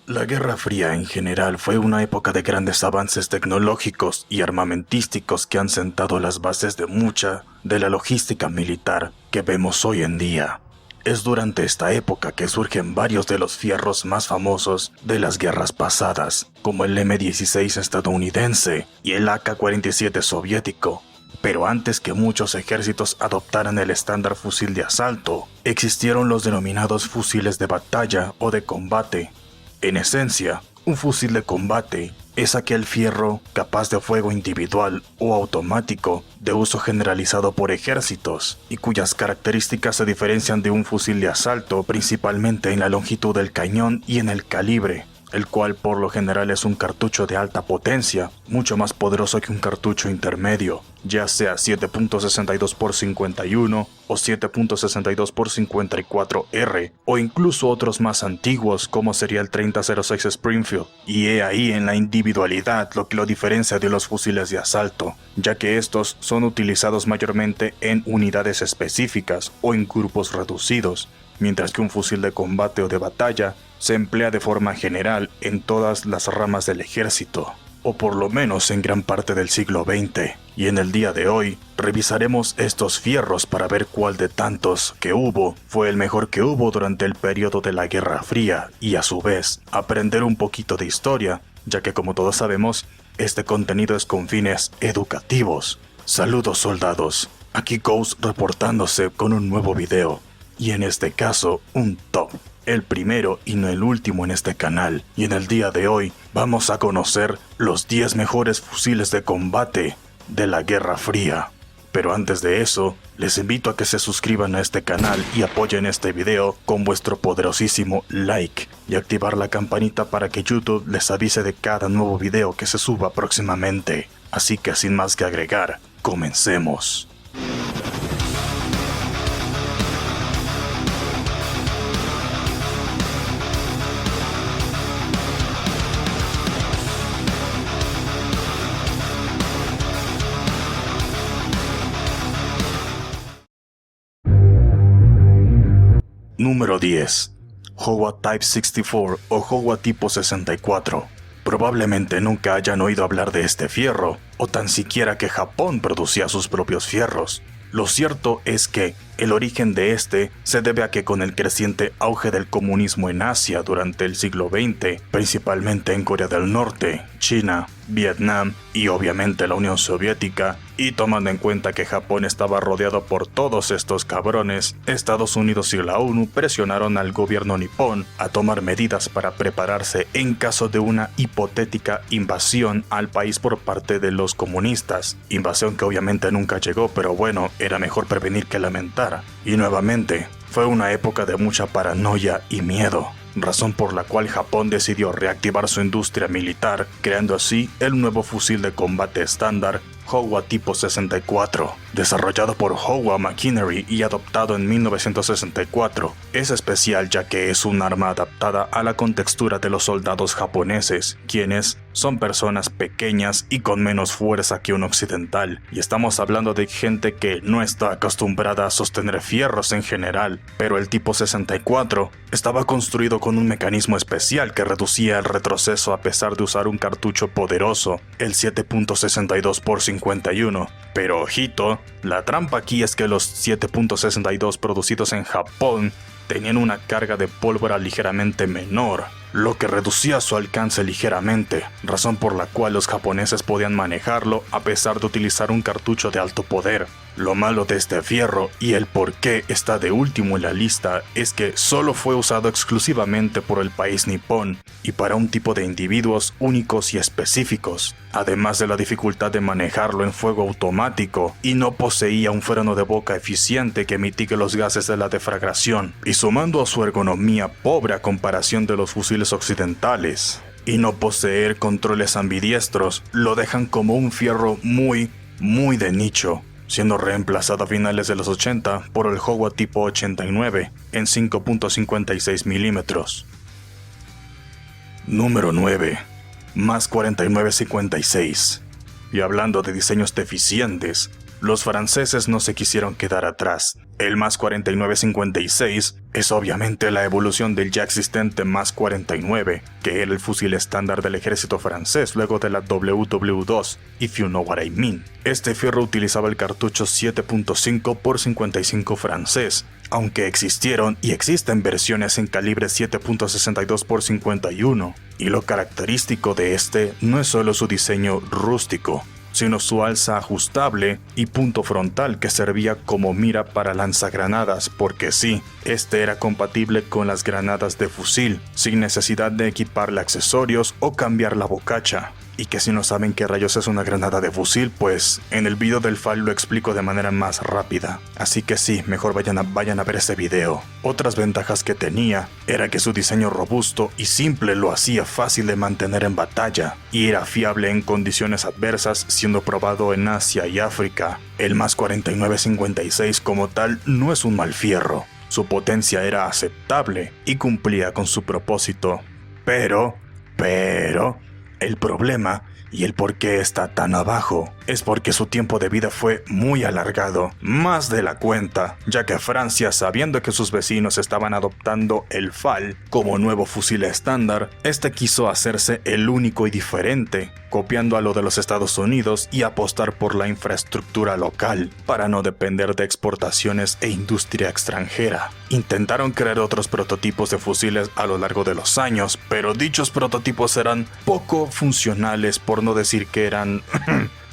La Guerra Fría en general fue una época de grandes avances tecnológicos y armamentísticos que han sentado las bases de mucha de la logística militar que vemos hoy en día. Es durante esta época que surgen varios de los fierros más famosos de las guerras pasadas, como el M16 estadounidense y el AK-47 soviético. Pero antes que muchos ejércitos adoptaran el estándar fusil de asalto, existieron los denominados fusiles de batalla o de combate. En esencia, un fusil de combate es aquel fierro capaz de fuego individual o automático de uso generalizado por ejércitos y cuyas características se diferencian de un fusil de asalto principalmente en la longitud del cañón y en el calibre, el cual por lo general es un cartucho de alta potencia, mucho más poderoso que un cartucho intermedio, ya sea 7.62 x 51 o 7.62 x 54R, o incluso otros más antiguos como sería el 3006 Springfield. Y he ahí en la individualidad lo que lo diferencia de los fusiles de asalto, ya que estos son utilizados mayormente en unidades específicas o en grupos reducidos, mientras que un fusil de combate o de batalla se emplea de forma general en todas las ramas del ejército, o por lo menos en gran parte del siglo XX, y en el día de hoy revisaremos estos fierros para ver cuál de tantos que hubo fue el mejor que hubo durante el periodo de la Guerra Fría, y a su vez aprender un poquito de historia, ya que como todos sabemos, este contenido es con fines educativos. Saludos soldados, aquí Ghost reportándose con un nuevo video. Y en este caso, un top, el primero y no el último en este canal, y en el día de hoy vamos a conocer los 10 mejores fusiles de combate de la Guerra Fría. Pero antes de eso, les invito a que se suscriban a este canal y apoyen este video con vuestro poderosísimo like y activar la campanita para que YouTube les avise de cada nuevo video que se suba próximamente. Así que sin más que agregar, comencemos. Número 10. Howa Type 64 o Howa Tipo 64. Probablemente nunca hayan oído hablar de este fierro, o tan siquiera que Japón producía sus propios fierros. Lo cierto es que el origen de este se debe a que con el creciente auge del comunismo en Asia durante el siglo XX, principalmente en Corea del Norte, China, Vietnam y obviamente la Unión Soviética, y tomando en cuenta que Japón estaba rodeado por todos estos cabrones, Estados Unidos y la ONU presionaron al gobierno nipón a tomar medidas para prepararse en caso de una hipotética invasión al país por parte de los comunistas. Invasión que obviamente nunca llegó, pero bueno, era mejor prevenir que lamentar. Y nuevamente, fue una época de mucha paranoia y miedo, razón por la cual Japón decidió reactivar su industria militar, creando así el nuevo fusil de combate estándar Howa Tipo 64, desarrollado por Howa Machinery y adoptado en 1964. Es especial ya que es un arma adaptada a la contextura de los soldados japoneses, quienes son personas pequeñas y con menos fuerza que un occidental, y estamos hablando de gente que no está acostumbrada a sostener fierros en general, pero el Tipo 64 estaba construido con un mecanismo especial que reducía el retroceso a pesar de usar un cartucho poderoso, el 7.62 x 51. Pero ojito, la trampa aquí es que los 7.62 producidos en Japón tenían una carga de pólvora ligeramente menor, lo que reducía su alcance ligeramente, razón por la cual los japoneses podían manejarlo a pesar de utilizar un cartucho de alto poder. Lo malo de este fierro, y el por qué está de último en la lista, es que solo fue usado exclusivamente por el país nipón y para un tipo de individuos únicos y específicos, además de la dificultad de manejarlo en fuego automático, y no poseía un freno de boca eficiente que mitigue los gases de la deflagración, y sumando a su ergonomía pobre a comparación de los fusiles occidentales, y no poseer controles ambidiestros, lo dejan como un fierro muy de nicho, siendo reemplazado a finales de los 80 por el Howa Tipo 89 en 5.56 milímetros. Número 9. MAS 4956. Y hablando de diseños deficientes, los franceses no se quisieron quedar atrás. El MAS 49-56 es obviamente la evolución del ya existente MAS 49, que era el fusil estándar del ejército francés luego de la WW2, if you know what I mean. Este fierro utilizaba el cartucho 7.5 x 55 francés, aunque existieron y existen versiones en calibre 7.62 x 51, y lo característico de este no es solo su diseño rústico, sino su alza ajustable y punto frontal que servía como mira para lanzagranadas, porque sí, este era compatible con las granadas de fusil, sin necesidad de equiparle accesorios o cambiar la bocacha. Y que si no saben qué rayos es una granada de fusil, pues en el video del FAL lo explico de manera más rápida. Así que sí, mejor vayan a ver ese video. Otras ventajas que tenía era que su diseño robusto y simple lo hacía fácil de mantener en batalla, y era fiable en condiciones adversas, siendo probado en Asia y África. El MAS 49-56 como tal no es un mal fierro. Su potencia era aceptable y cumplía con su propósito. Pero... el problema y el por qué está tan abajo es porque su tiempo de vida fue muy alargado, más de la cuenta, ya que Francia, sabiendo que sus vecinos estaban adoptando el FAL como nuevo fusil estándar, este quiso hacerse el único y diferente, copiando a lo de los Estados Unidos y apostar por la infraestructura local, para no depender de exportaciones e industria extranjera. Intentaron crear otros prototipos de fusiles a lo largo de los años, pero dichos prototipos eran poco funcionales, por no decir que eran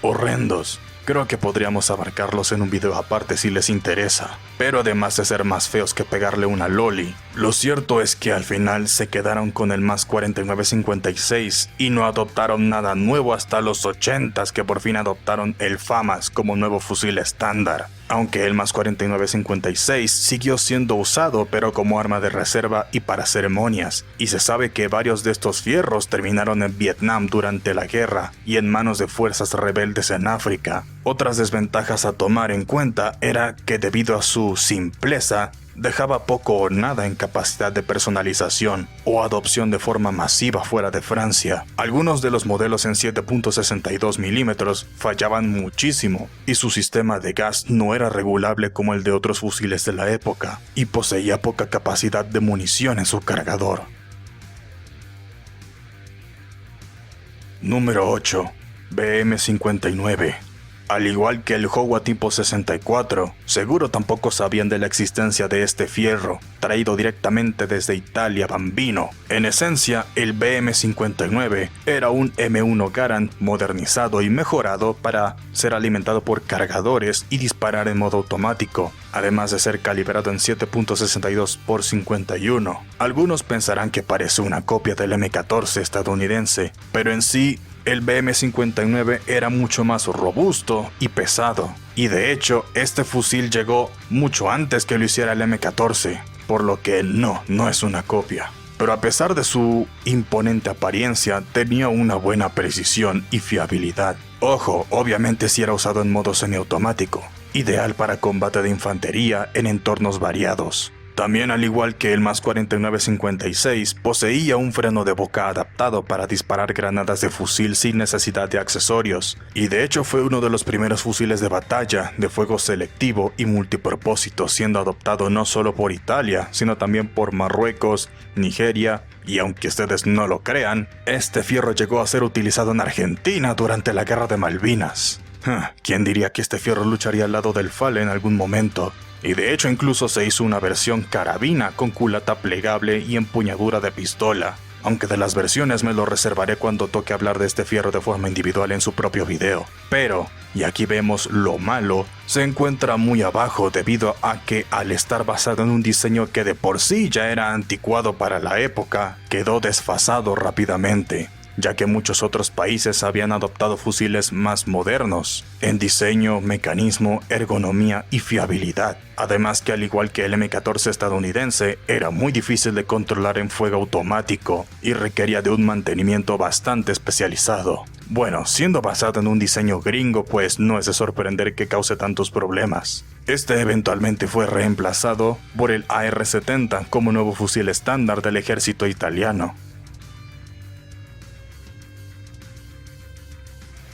horrendos. Creo que podríamos abarcarlos en un video aparte si les interesa, pero además de ser más feos que pegarle una loli, lo cierto es que al final se quedaron con el MAS 49-56 y no adoptaron nada nuevo hasta los 80s, que por fin adoptaron el FAMAS como nuevo fusil estándar. Aunque el MAS 49-56 siguió siendo usado, pero como arma de reserva y para ceremonias, y se sabe que varios de estos fierros terminaron en Vietnam durante la guerra y en manos de fuerzas rebeldes en África. Otras desventajas a tomar en cuenta era que debido a su simpleza, dejaba poco o nada en capacidad de personalización o adopción de forma masiva fuera de Francia. Algunos de los modelos en 7.62 mm fallaban muchísimo y su sistema de gas no era regulable como el de otros fusiles de la época y poseía poca capacidad de munición en su cargador. Número 8. BM-59. Al igual que el Howa tipo 64, seguro tampoco sabían de la existencia de este fierro, traído directamente desde Italia Bambino. En esencia, el BM-59 era un M1 Garand modernizado y mejorado para ser alimentado por cargadores y disparar en modo automático, además de ser calibrado en 7.62 x 51. Algunos pensarán que parece una copia del M14 estadounidense, pero en sí, el BM-59 era mucho más robusto y pesado, y de hecho este fusil llegó mucho antes que lo hiciera el M14, por lo que no es una copia. Pero a pesar de su imponente apariencia, tenía una buena precisión y fiabilidad. Ojo, obviamente sí era usado en modo semiautomático, ideal para combate de infantería en entornos variados. También, al igual que el MAS 49-56, poseía un freno de boca adaptado para disparar granadas de fusil sin necesidad de accesorios, y de hecho fue uno de los primeros fusiles de batalla de fuego selectivo y multipropósito, siendo adoptado no solo por Italia, sino también por Marruecos, Nigeria, y aunque ustedes no lo crean, este fierro llegó a ser utilizado en Argentina durante la Guerra de Malvinas. ¿Quién diría que este fierro lucharía al lado del FAL en algún momento? Y de hecho incluso se hizo una versión carabina con culata plegable y empuñadura de pistola, aunque de las versiones me lo reservaré cuando toque hablar de este fierro de forma individual en su propio video. Pero, y aquí vemos lo malo, se encuentra muy abajo debido a que al estar basado en un diseño que de por sí ya era anticuado para la época, quedó desfasado rápidamente, ya que muchos otros países habían adoptado fusiles más modernos en diseño, mecanismo, ergonomía y fiabilidad. Además que al igual que el M14 estadounidense, era muy difícil de controlar en fuego automático y requería de un mantenimiento bastante especializado. Bueno, siendo basado en un diseño gringo, pues no es de sorprender que cause tantos problemas. Este eventualmente fue reemplazado por el AR-70 como nuevo fusil estándar del ejército italiano.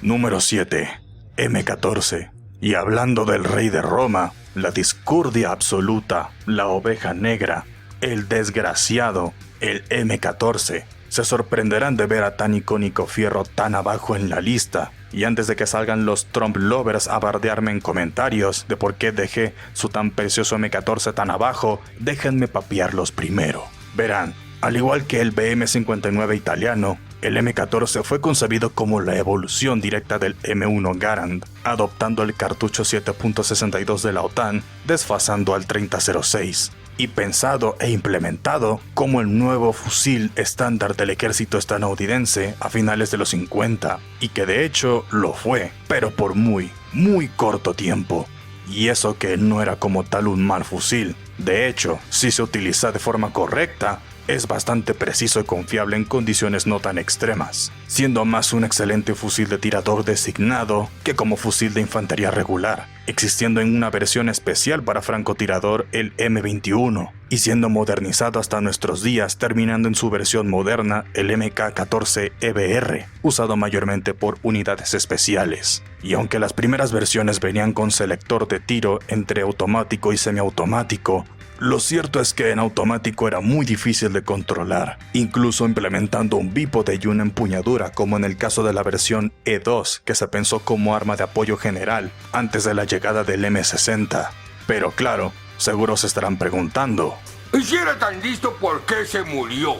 Número 7. M14. Y hablando del rey de Roma, la discordia absoluta, la oveja negra, el desgraciado, el M14, se sorprenderán de ver a tan icónico fierro tan abajo en la lista. Y antes de que salgan los Trump lovers a bardearme en comentarios de por qué dejé su tan precioso M14 tan abajo, déjenme papearlos primero. Verán, al igual que el BM59 italiano, el M14 fue concebido como la evolución directa del M1 Garand, adoptando el cartucho 7.62 de la OTAN, desfasando al 3006, y pensado e implementado como el nuevo fusil estándar del ejército estadounidense a finales de los 50, y que de hecho lo fue, pero por muy corto tiempo. Y eso que no era como tal un mal fusil. De hecho, si se utiliza de forma correcta, es bastante preciso y confiable en condiciones no tan extremas, siendo más un excelente fusil de tirador designado que como fusil de infantería regular, existiendo en una versión especial para francotirador el M21, y siendo modernizado hasta nuestros días, terminando en su versión moderna el MK14 EBR, usado mayormente por unidades especiales. Y aunque las primeras versiones venían con selector de tiro entre automático y semiautomático, lo cierto es que en automático era muy difícil de controlar, incluso implementando un bípode y una empuñadura como en el caso de la versión E2 que se pensó como arma de apoyo general antes de la llegada del M60. Pero claro, seguro se estarán preguntando, ¿y si era tan listo, por qué se murió?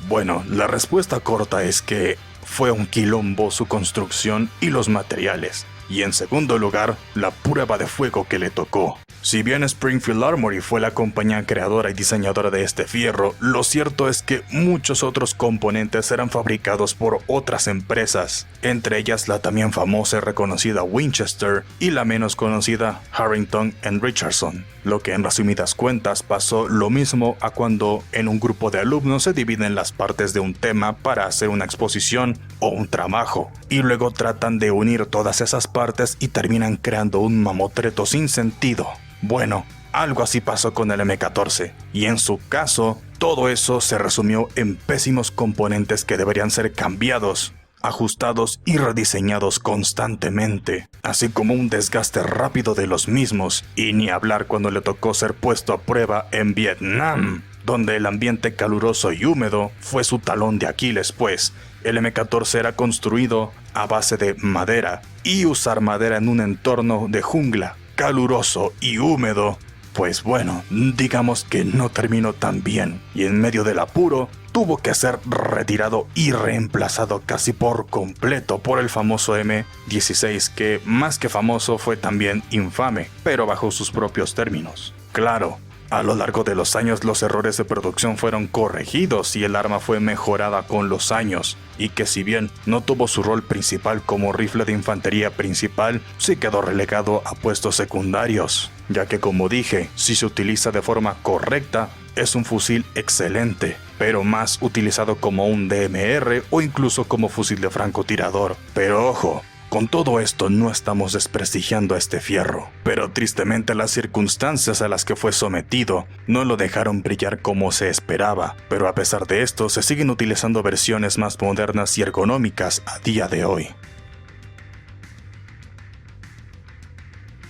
Bueno, la respuesta corta es que fue un quilombo su construcción y los materiales, y en segundo lugar, la prueba de fuego que le tocó. Si bien Springfield Armory fue la compañía creadora y diseñadora de este fierro, lo cierto es que muchos otros componentes eran fabricados por otras empresas, entre ellas la también famosa y reconocida Winchester y la menos conocida Harrington & Richardson, lo que en resumidas cuentas pasó lo mismo a cuando en un grupo de alumnos se dividen las partes de un tema para hacer una exposición o un trabajo, y luego tratan de unir todas esas partes y terminan creando un mamotreto sin sentido. Bueno, algo así pasó con el M14, y en su caso, todo eso se resumió en pésimos componentes que deberían ser cambiados, ajustados y rediseñados constantemente, así como un desgaste rápido de los mismos, y ni hablar cuando le tocó ser puesto a prueba en Vietnam, donde el ambiente caluroso y húmedo fue su talón de Aquiles, pues el M14 era construido a base de madera, y usar madera en un entorno de jungla caluroso y húmedo, pues bueno, digamos que no terminó tan bien, y en medio del apuro tuvo que ser retirado y reemplazado casi por completo por el famoso M16, que más que famoso fue también infame, pero bajo sus propios términos. Claro, a lo largo de los años los errores de producción fueron corregidos y el arma fue mejorada con los años, y que si bien no tuvo su rol principal como rifle de infantería principal, sí quedó relegado a puestos secundarios, ya que como dije, si se utiliza de forma correcta, es un fusil excelente, pero más utilizado como un DMR o incluso como fusil de francotirador. Pero ojo, con todo esto no estamos desprestigiando a este fierro, pero tristemente las circunstancias a las que fue sometido no lo dejaron brillar como se esperaba, pero a pesar de esto se siguen utilizando versiones más modernas y ergonómicas a día de hoy.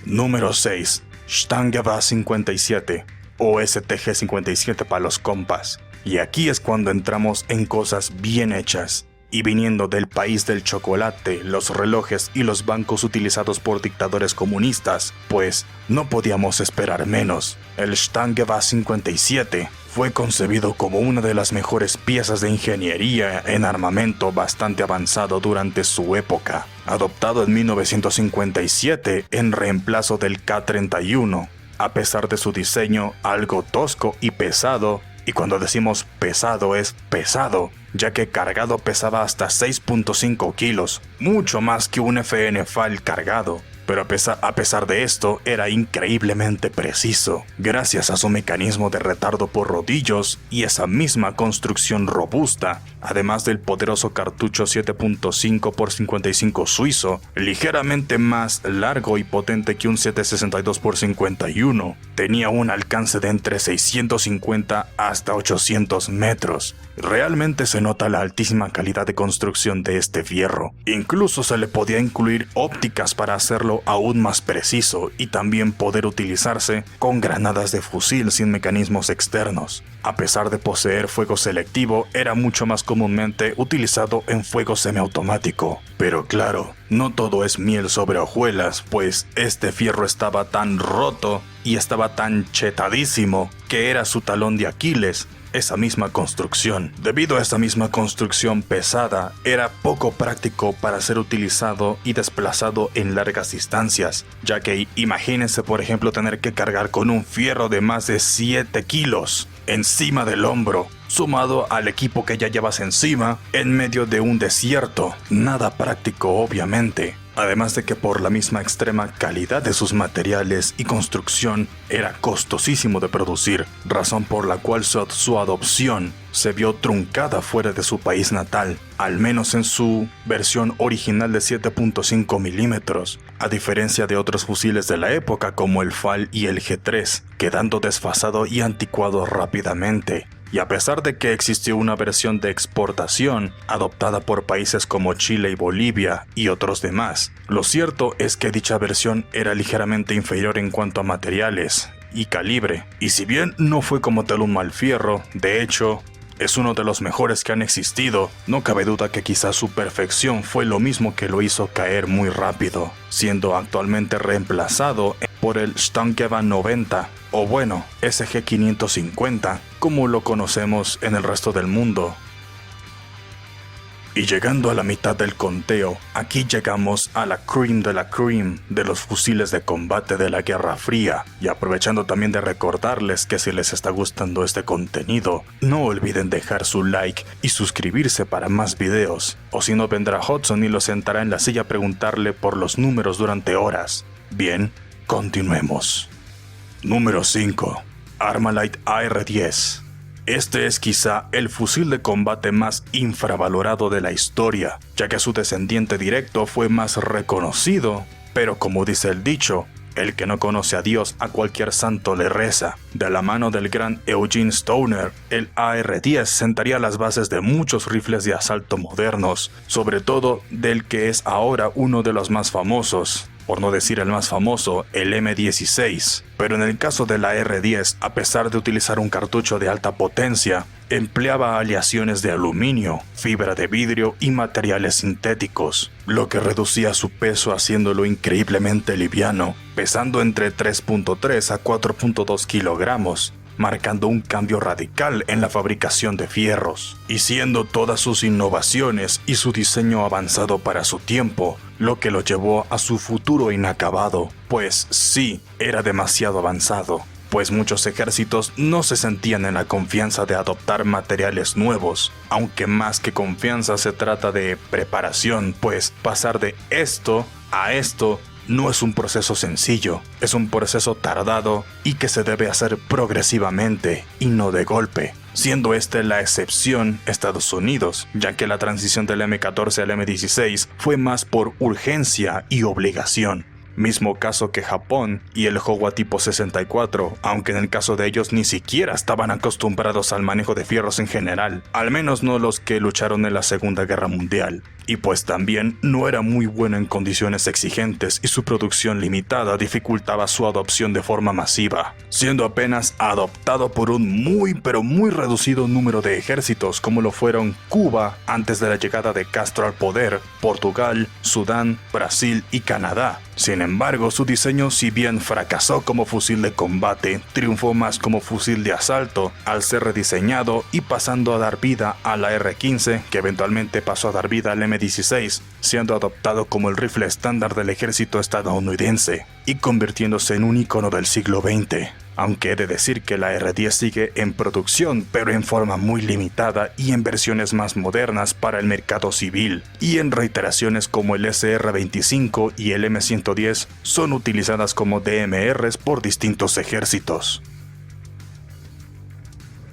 Número 6. Stange 57 o STG 57 para los compas. Y aquí es cuando entramos en cosas bien hechas. Y viniendo del país del chocolate, los relojes y los bancos utilizados por dictadores comunistas, pues no podíamos esperar menos. El Stange 57 fue concebido como una de las mejores piezas de ingeniería en armamento bastante avanzado durante su época, adoptado en 1957 en reemplazo del K-31, a pesar de su diseño algo tosco y pesado. Y cuando decimos pesado es pesado, ya que cargado pesaba hasta 6.5 kilos, mucho más que un FN FAL cargado. Pero a pesar de esto, era increíblemente preciso, gracias a su mecanismo de retardo por rodillos y esa misma construcción robusta, además del poderoso cartucho 7.5 x 55 suizo, ligeramente más largo y potente que un 7.62 x 51. Tenía un alcance de entre 650 hasta 800 metros. Realmente se nota la altísima calidad de construcción de este fierro. Incluso se le podía incluir ópticas para hacerlo hacerlo aún más preciso y también poder utilizarse con granadas de fusil sin mecanismos externos. A pesar de poseer fuego selectivo, era mucho más comúnmente utilizado en fuego semiautomático. Pero claro, no todo es miel sobre hojuelas, pues este fierro estaba tan roto y estaba tan chetadísimo que era su talón de Aquiles. Esa misma construcción. Debido a esta misma construcción pesada, era poco práctico para ser utilizado y desplazado en largas distancias, ya que imagínense por ejemplo tener que cargar con un fierro de más de 7 kilos encima del hombro, sumado al equipo que ya llevas encima, en medio de un desierto. Nada práctico, obviamente. Además de que por la misma extrema calidad de sus materiales y construcción era costosísimo de producir, razón por la cual su adopción se vio truncada fuera de su país natal, al menos en su versión original de 7.5 milímetros, a diferencia de otros fusiles de la época como el FAL y el G3, quedando desfasado y anticuado rápidamente. Y a pesar de que existió una versión de exportación adoptada por países como Chile y Bolivia y otros demás, lo cierto es que dicha versión era ligeramente inferior en cuanto a materiales y calibre. Y si bien no fue como tal un mal fierro, de hecho, es uno de los mejores que han existido, no cabe duda que quizás su perfección fue lo mismo que lo hizo caer muy rápido, siendo actualmente reemplazado por el Stangevan 90, o bueno, SG550, como lo conocemos en el resto del mundo. Y llegando a la mitad del conteo, aquí llegamos a la cream de los fusiles de combate de la Guerra Fría. Y aprovechando también de recordarles que si les está gustando este contenido, no olviden dejar su like y suscribirse para más videos. O si no, vendrá Hudson y lo sentará en la silla a preguntarle por los números durante horas. Bien, continuemos. Número 5. Armalite AR-10. Este es quizá el fusil de combate más infravalorado de la historia, ya que su descendiente directo fue más reconocido, pero como dice el dicho, el que no conoce a Dios a cualquier santo le reza. De la mano del gran Eugene Stoner, el AR-10 sentaría las bases de muchos rifles de asalto modernos, sobre todo del que es ahora uno de los más famosos, por no decir el más famoso, el M16. Pero en el caso del AR-10, a pesar de utilizar un cartucho de alta potencia, empleaba aleaciones de aluminio, fibra de vidrio y materiales sintéticos, lo que reducía su peso haciéndolo increíblemente liviano, pesando entre 3.3 a 4.2 kilogramos, marcando un cambio radical en la fabricación de fierros, y siendo todas sus innovaciones y su diseño avanzado para su tiempo, lo que lo llevó a su futuro inacabado, pues sí, era demasiado avanzado, pues muchos ejércitos no se sentían en la confianza de adoptar materiales nuevos, aunque más que confianza se trata de preparación, pues pasar de esto a esto no es un proceso sencillo, es un proceso tardado y que se debe hacer progresivamente y no de golpe, siendo la excepción Estados Unidos, ya que la transición del M14 al M16 fue más por urgencia y obligación. Mismo caso que Japón y el Howa tipo 64, aunque en el caso de ellos ni siquiera estaban acostumbrados al manejo de fierros en general, al menos no los que lucharon en la Segunda Guerra Mundial. Y pues también no era muy bueno en condiciones exigentes y su producción limitada dificultaba su adopción de forma masiva, siendo apenas adoptado por un muy reducido número de ejércitos como lo fueron Cuba antes de la llegada de Castro al poder, Portugal, Sudán, Brasil y Canadá. Sin embargo, su diseño, si bien fracasó como fusil de combate, triunfó más como fusil de asalto al ser rediseñado y pasando a dar vida a la R-15, que eventualmente pasó a dar vida al M16, siendo adoptado como el rifle estándar del ejército estadounidense y convirtiéndose en un icono del siglo XX. Aunque he de decir que la R-10 sigue en producción, pero en forma muy limitada y en versiones más modernas para el mercado civil, y en reiteraciones como el SR-25 y el M110 son utilizadas como DMRs por distintos ejércitos.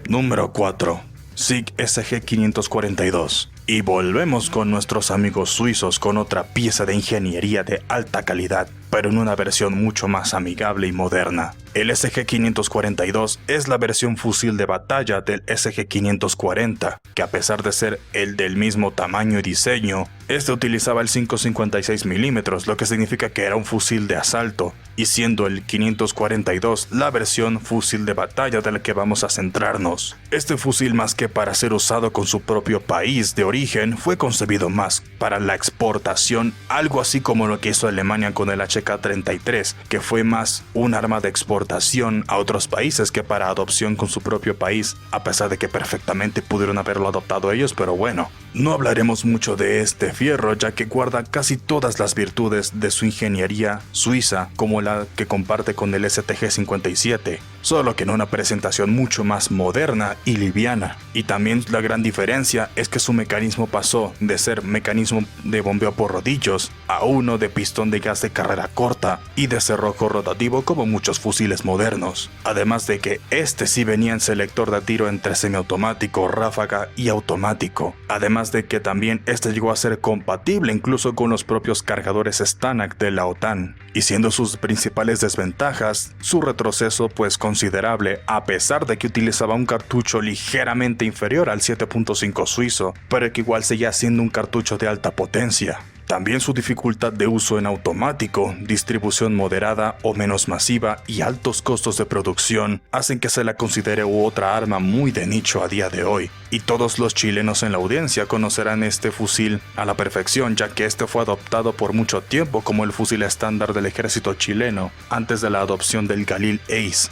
Número 4. SIG SG542. Y volvemos con nuestros amigos suizos con otra pieza de ingeniería de alta calidad, pero en una versión mucho más amigable y moderna. El SG-542 es la versión fusil de batalla del SG-540, que a pesar de ser el del mismo tamaño y diseño, este utilizaba el 5.56 mm, lo que significa que era un fusil de asalto, y siendo el 542 la versión fusil de batalla de la que vamos a centrarnos. Este fusil, más que para ser usado con su propio país de origen, fue concebido más para la exportación, algo así como lo que hizo Alemania con el HK-33, que fue más un arma de exportación a otros países que para adopción con su propio país, a pesar de que perfectamente pudieron haberlo adoptado ellos, pero bueno. No hablaremos mucho de este fierro, ya que guarda casi todas las virtudes de su ingeniería suiza, como la que comparte con el STG-57, solo que en una presentación mucho más moderna y liviana. Y también la gran diferencia es que su mecanismo pasó de ser mecanismo de bombeo por rodillos a uno de pistón de gas de carrera corta y de cerrojo rotativo como muchos fusiles modernos. Además de que este sí venía en selector de tiro entre semiautomático, ráfaga y automático. Además de que también este llegó a ser compatible incluso con los propios cargadores STANAG de la OTAN. Y siendo sus principales desventajas, su retroceso pues considerable, a pesar de que utilizaba un cartucho ligeramente inferior al 7.5 suizo, pero que igual seguía siendo un cartucho de alta potencia. También su dificultad de uso en automático, distribución moderada o menos masiva y altos costos de producción hacen que se la considere otra arma muy de nicho a día de hoy. Y todos los chilenos en la audiencia conocerán este fusil a la perfección, ya que este fue adoptado por mucho tiempo como el fusil estándar del ejército chileno antes de la adopción del Galil Ace.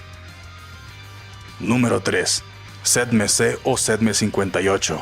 Número 3. SEDME-C o SEDME-58.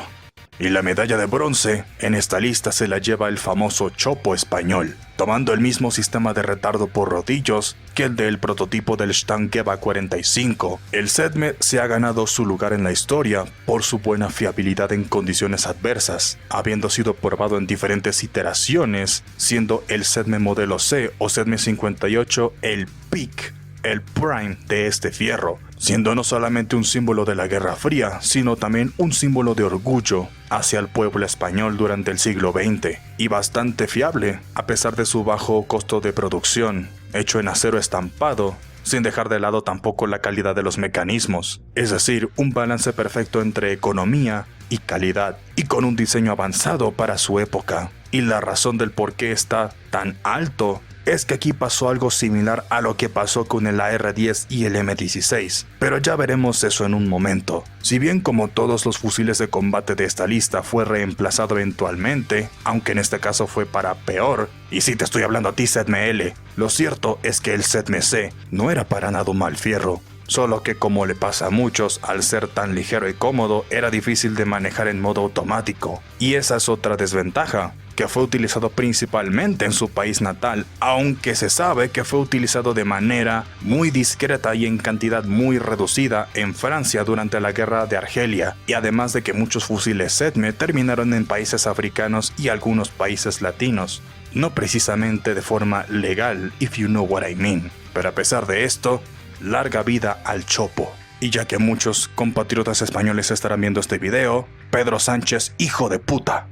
Y la medalla de bronce en esta lista se la lleva el famoso Chopo español, tomando el mismo sistema de retardo por rodillos que el del prototipo del Stangheba 45. El SEDME se ha ganado su lugar en la historia por su buena fiabilidad en condiciones adversas, habiendo sido probado en diferentes iteraciones, siendo el SEDME modelo C o SEDME 58 el peak, el prime de este fierro, siendo no solamente un símbolo de la Guerra Fría, sino también un símbolo de orgullo hacia el pueblo español durante el siglo XX, y bastante fiable a pesar de su bajo costo de producción, hecho en acero estampado, sin dejar de lado tampoco la calidad de los mecanismos, es decir, un balance perfecto entre economía y calidad, y con un diseño avanzado para su época. Y la razón del por qué está tan alto es que aquí pasó algo similar a lo que pasó con el AR-10 y el M16, pero ya veremos eso en un momento. Si bien como todos los fusiles de combate de esta lista fue reemplazado eventualmente, aunque en este caso fue para peor, y sí te estoy hablando a ti SEDME-L, lo cierto es que el SEDME-C no era para nada un mal fierro. Solo que como le pasa a muchos, al ser tan ligero y cómodo, era difícil de manejar en modo automático. Y esa es otra desventaja, que fue utilizado principalmente en su país natal, aunque se sabe que fue utilizado de manera muy discreta y en cantidad muy reducida en Francia durante la guerra de Argelia, y además de que muchos fusiles SEDME terminaron en países africanos y algunos países latinos. No precisamente de forma legal, if you know what I mean. Pero a pesar de esto, larga vida al Chopo. Y ya que muchos compatriotas españoles estarán viendo este video, Pedro Sánchez, hijo de puta.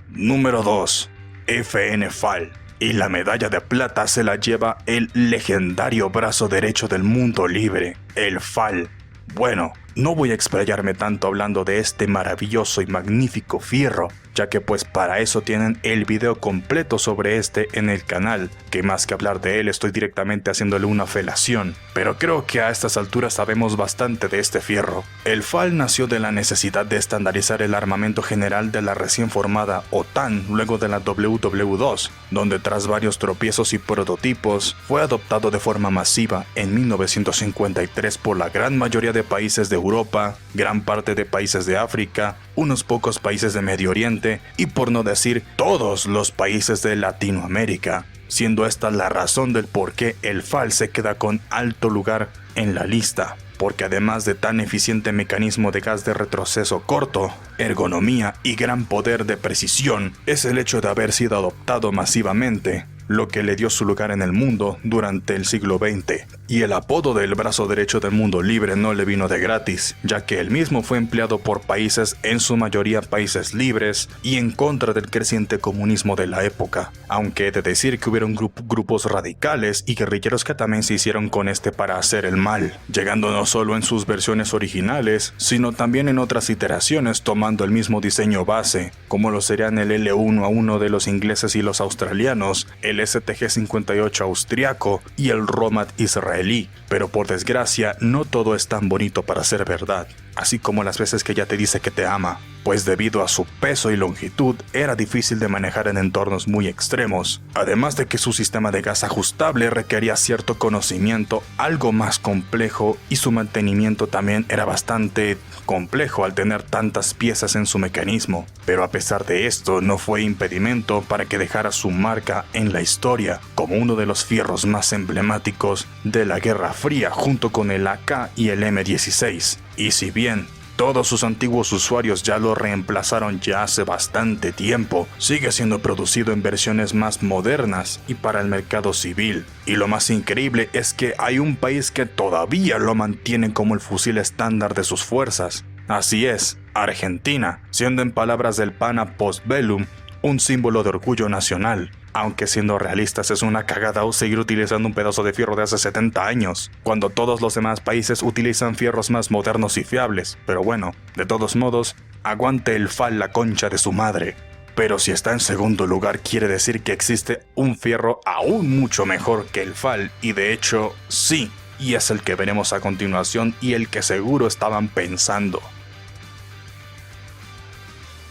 Número 2. FN FAL. Y la medalla de plata se la lleva el legendario brazo derecho del mundo libre, el FAL. Bueno, no voy a explayarme tanto hablando de este maravilloso y magnífico fierro, ya que pues para eso tienen el video completo sobre este en el canal, que más que hablar de él estoy directamente haciéndole una felación, pero creo que a estas alturas sabemos bastante de este fierro. El FAL nació de la necesidad de estandarizar el armamento general de la recién formada OTAN luego de la WW2, donde tras varios tropiezos y prototipos fue adoptado de forma masiva en 1953 por la gran mayoría de países de Europa, gran parte de países de África, unos pocos países de Medio Oriente y por no decir todos los países de Latinoamérica, siendo esta la razón del por qué el FAL se queda con alto lugar en la lista, porque además de tan eficiente mecanismo de gas de retroceso corto, ergonomía y gran poder de precisión, es el hecho de haber sido adoptado masivamente lo que le dio su lugar en el mundo durante el siglo XX. Y el apodo del brazo derecho del mundo libre no le vino de gratis, ya que el mismo fue empleado por países, en su mayoría países libres, y en contra del creciente comunismo de la época. Aunque he de decir que hubieron grupos radicales y guerrilleros que también se hicieron con este para hacer el mal, llegando no solo en sus versiones originales, sino también en otras iteraciones tomando el mismo diseño base, como lo serían el L1A1 de los ingleses y los australianos, el STG-58 austriaco y el Romad israelí. Pero por desgracia, no todo es tan bonito para ser verdad, así como las veces que ella te dice que te ama, pues debido a su peso y longitud era difícil de manejar en entornos muy extremos, además de que su sistema de gas ajustable requería cierto conocimiento algo más complejo y su mantenimiento también era bastante complejo al tener tantas piezas en su mecanismo. Pero a pesar de esto, no fue impedimento para que dejara su marca en la historia como uno de los fierros más emblemáticos de la Guerra Fría, junto con el AK y el M16. Y si bien todos sus antiguos usuarios ya lo reemplazaron ya hace bastante tiempo, sigue siendo producido en versiones más modernas y para el mercado civil. Y lo más increíble es que hay un país que todavía lo mantiene como el fusil estándar de sus fuerzas. Así es, Argentina, siendo en palabras del pana Postbellum un símbolo de orgullo nacional. Aunque siendo realistas es una cagada seguir utilizando un pedazo de fierro de hace 70 años, cuando todos los demás países utilizan fierros más modernos y fiables. Pero bueno, de todos modos, aguante el FAL la concha de su madre. Pero si está en segundo lugar quiere decir que existe un fierro aún mucho mejor que el FAL, y de hecho sí, y es el que veremos a continuación y el que seguro estaban pensando.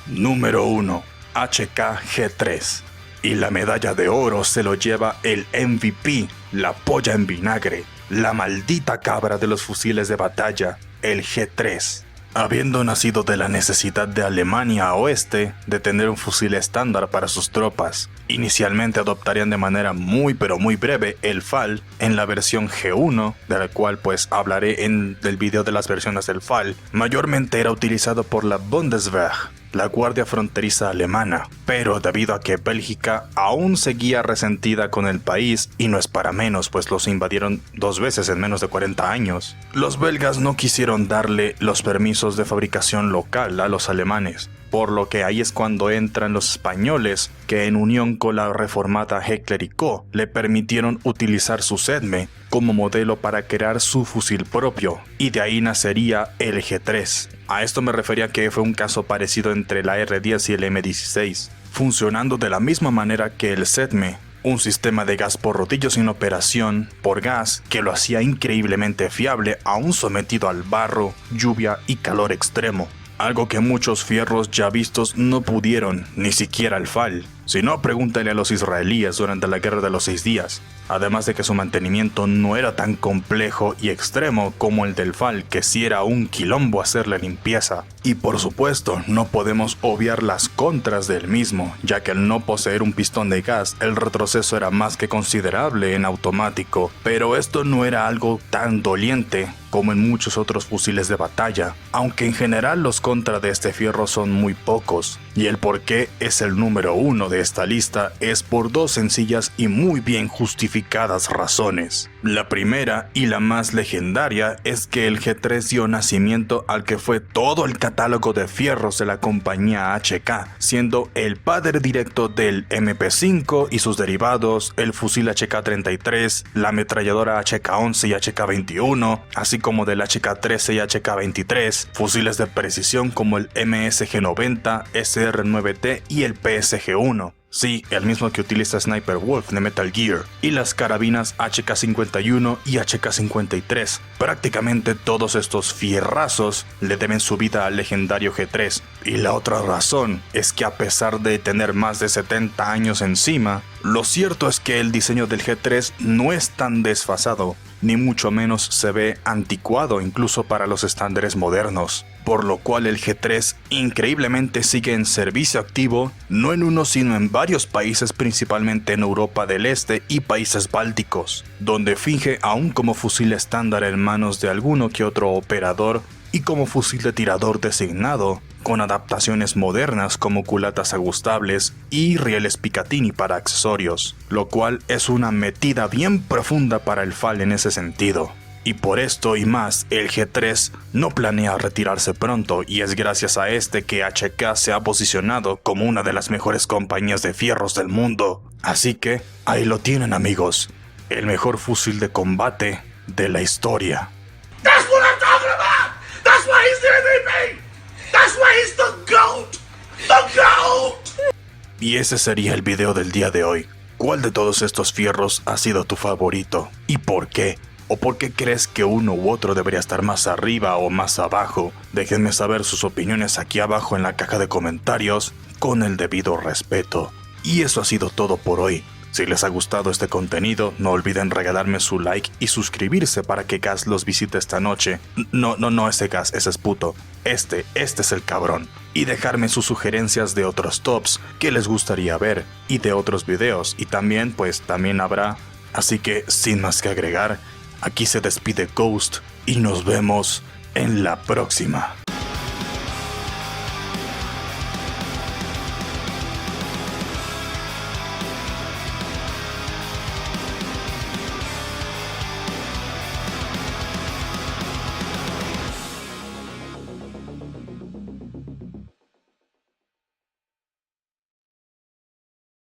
Número 1. HK-G3. Y la medalla de oro se lo lleva el MVP, la polla en vinagre, la maldita cabra de los fusiles de batalla, el G3. Habiendo nacido de la necesidad de Alemania Oeste de tener un fusil estándar para sus tropas, inicialmente adoptarían de manera muy breve el FAL en la versión G1, de la cual pues hablaré en el video de las versiones del FAL. Mayormente era utilizado por la Bundeswehr, la Guardia Fronteriza Alemana, pero debido a que Bélgica aún seguía resentida con el país, y no es para menos pues los invadieron 2 veces en menos de 40 años, los belgas no quisieron darle los permisos de fabricación local a los alemanes, por lo que ahí es cuando entran los españoles, que en unión con la reformada Heckler & Co. le permitieron utilizar su SEDME como modelo para crear su fusil propio, y de ahí nacería el G3. A esto me refería que fue un caso parecido entre la R10 y el M16, funcionando de la misma manera que el SEDME, un sistema de gas por rodillo sin operación por gas que lo hacía increíblemente fiable aún sometido al barro, lluvia y calor extremo. Algo que muchos fierros ya vistos no pudieron, ni siquiera el FAL. Si no, pregúntale a los israelíes durante la Guerra de los 6 días. Además de que su mantenimiento no era tan complejo y extremo como el del FAL, que sí era un quilombo hacerle limpieza. Y por supuesto, no podemos obviar las contras del mismo, ya que al no poseer un pistón de gas, el retroceso era más que considerable en automático. Pero esto no era algo tan doliente como en muchos otros fusiles de batalla, aunque en general los contras de este fierro son muy pocos. Y el por qué es el número 1 de esta lista es por 2 sencillas y muy bien justificadas razones. La primera y la más legendaria es que el G3 dio nacimiento al que fue todo el catálogo de fierros de la compañía HK, siendo el padre directo del MP5 y sus derivados, el fusil HK-33, la ametralladora HK-11 y HK-21, así como del HK-13 y HK-23, fusiles de precisión como el MSG-90, SR-9T y el PSG-1. Sí, el mismo que utiliza Sniper Wolf de Metal Gear, y las carabinas HK-51 y HK-53. Prácticamente todos estos fierrazos le deben su vida al legendario G3. Y la otra razón es que a pesar de tener más de 70 años encima, lo cierto es que el diseño del G3 no es tan desfasado, ni mucho menos se ve anticuado incluso para los estándares modernos, por lo cual el G3 increíblemente sigue en servicio activo, no en uno sino en varios países, principalmente en Europa del Este y países bálticos, donde finge aún como fusil estándar en manos de alguno que otro operador y como fusil de tirador designado, con adaptaciones modernas como culatas ajustables y rieles Picatinny para accesorios, lo cual es una metida bien profunda para el FAL en ese sentido. Y por esto y más, el G3 no planea retirarse pronto y es gracias a este que HK se ha posicionado como una de las mejores compañías de fierros del mundo. Así que, ahí lo tienen amigos, el mejor fusil de combate de la historia. That's what I'm talking about! That's why he's the MVP! That's why he's the GOAT! The GOAT! Y ese sería el video del día de hoy. ¿Cuál de todos estos fierros ha sido tu favorito? ¿Y por qué? ¿O por qué crees que uno u otro debería estar más arriba o más abajo? Déjenme saber sus opiniones aquí abajo en la caja de comentarios con el debido respeto. Y eso ha sido todo por hoy. Si les ha gustado este contenido, no olviden regalarme su like y suscribirse para que Gas los visite esta noche. No ese Gas, ese es puto. Este es el cabrón. Y dejarme sus sugerencias de otros tops que les gustaría ver y de otros videos. Y también habrá. Así que sin más que agregar, aquí se despide Ghost y nos vemos en la próxima.